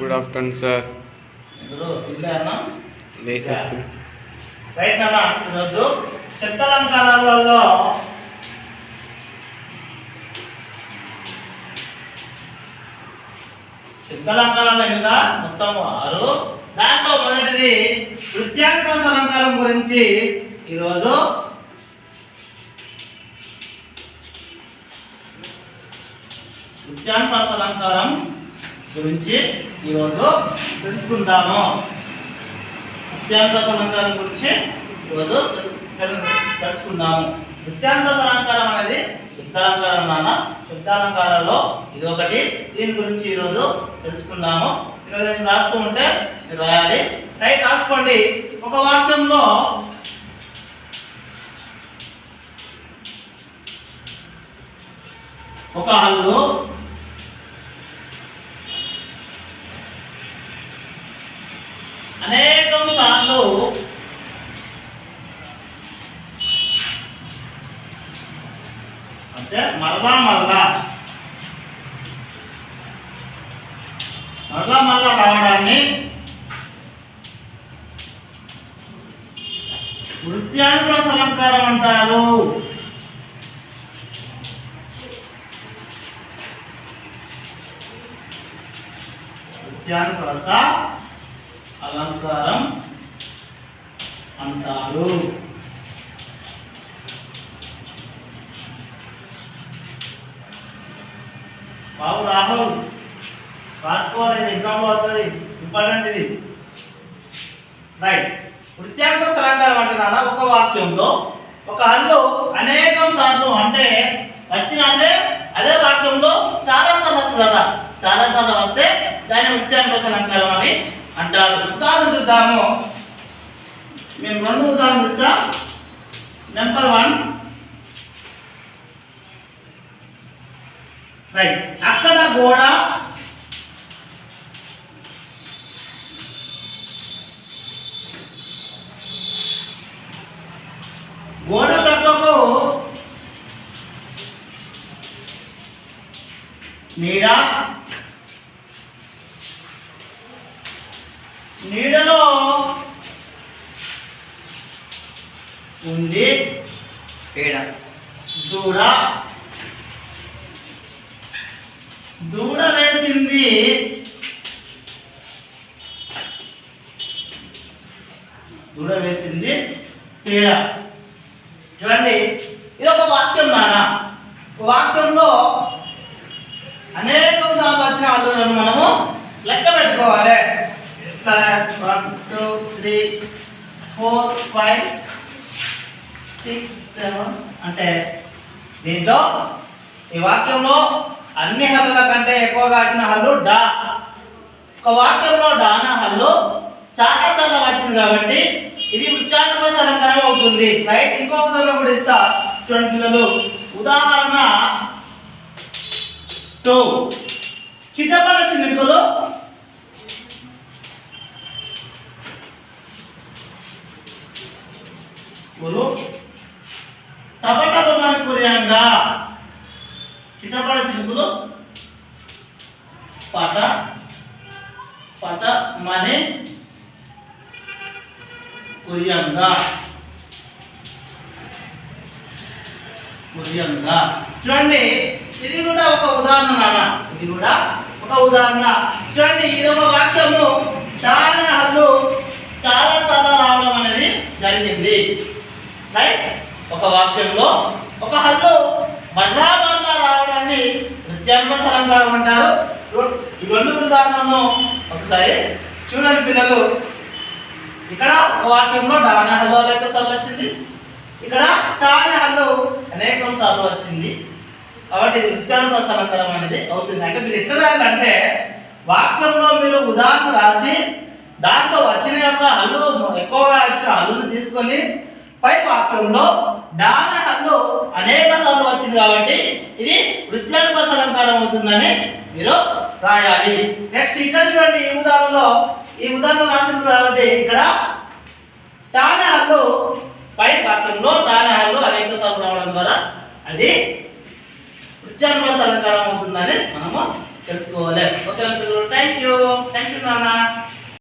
Good afternoon sir. Right అన్న, ఈరోజు శబ్దాలంకారాలలో శబ్దాలంకారాలు ఎన్నిగా మొత్తం 6. దాంట్లో మొదటిది వృత్యానుప్రాస అలంకారం గురించి ఈరోజు వృత్యానుప్రాస అలంకారం గురించి తెలుసుకుందాము. వృత్యానుప్రాస అలంకారం గురించి ఈరోజు తెలుసుకుందాము. వృత్యానుప్రాస అలంకారం అనేది శబ్దాలంకారం నాన్న. శబ్దాలంకారాల్లో ఇది ఒకటి. దీని గురించి ఈరోజు తెలుసుకుందాము. ఈరోజు నేను రాస్తూ ఉంటే మీరు రాయాలి. రైట్, రాసుకోండి. ఒక వాక్యంలో ఒక హల్లు అనేకం సార్లు అంటే మరలా రావడాన్ని వృత్యానుప్రాస అలంకారం అంటారు. వృత్యానుప్రాస అలంకారం అంటారు. బాబు రాహుల్ రాసుకోవాలి, ఎగ్జామ్లో వస్తుంది, ఇంపార్టెంట్ ఇది. రైట్, వృత్యానుప్రాస అలంకారం అంటే నాన్న ఒక వాక్యంలో ఒక హల్లు అనేకం సార్లు అంటే వచ్చిన అంటే అదే వాక్యంలో చాలా సార్లు వస్తుందట. చాలా సార్లు వస్తే దాన్ని వృత్యానుప్రాస అలంకారం అని అంటారు. ఉదాహరణ చూద్దాము. మేము 2 ఉదాహరణలు ఇస్తా. నెంబర్ 1, రైట్, అక్కడ గోడ ప్రక్కకు నీడలో ఉంది దూడ వేసింది పేడ. చూడండి, ఇది ఒక వాక్యం నానా. వాక్యంలో అనేకం సార్లు వచ్చిన హల్లులను మనము లెక్క పెట్టుకోవాలి. 1 2 3 4 5 6 7 అంటే దీంట్లో ఈ వాక్యంలో అన్ని హల్లుల కంటే ఎక్కువగా వచ్చిన హల్లు డా. ఒక వాక్యంలో డానా హల్లు చాలా చాలా వచ్చింది కాబట్టి ఇది వృత్యానుప్రాస అలంకారం అవుతుంది. రైట్, ఇంకో ఉదాహరణ కూడా ఇస్తా. చూడండి పిల్లలు, ఉదాహరణ 2, చిటపట చినుకులు టపటపమని కురియంగా. చిటపట చినుకులు పట మని కురియంగా. చూడండి, ఇది కూడా ఒక ఉదాహరణ నాన్న. ఇది కూడా ఒక ఉదాహరణ. చూడండి, ఇది ఒక వాక్యము. దాని హల్లు చాలా సార్లు రావడం అనేది జరిగింది. రైట్, ఒక వాక్యంలో ఒక హల్లు మళ్ళా రావడాన్ని వృత్యానుప్రాస అలంకారం అంటారు. ఈ 2 ఉదాహరణలను ఒకసారి చూడండి పిల్లలు. ఇక్కడ ఒక వాక్యంలో డానే హల్లు అనేక సార్లు వచ్చింది. ఇక్కడ టానే హల్లు అనేకం సార్లు వచ్చింది. కాబట్టి ఇది వృత్యానుప్రాస అలంకారం అనేది అవుతుంది. అంటే మీరు ఎట్లా రాయాలంటే వాక్యంలో మీరు ఉదాహరణ రాసి దాంట్లో వచ్చిన యొక్క హల్లు ఎక్కువగా వచ్చిన హల్లును తీసుకొని పై వాక్యంలో డానే హల్లు అనేక సార్లు వచ్చింది కాబట్టి ఇది వృత్యానుప్రాస అలంకారం అవుతుందని మీరు రాయాలి. నెక్స్ట్ ఇక్కడ చూడండి, ఈ ఉదాహరణ రాసింది కాబట్టి ఇక్కడ టానే హల్లు పై వాక్యంలో టానే హల్లు అనేక సార్లు రావడం ద్వారా అది వృత్యానుప్రాస అలంకారం అవుతుందని మనము తెలుసుకోవాలి. ఓకే పిల్లలు, థ్యాంక్ యూ నాన్న.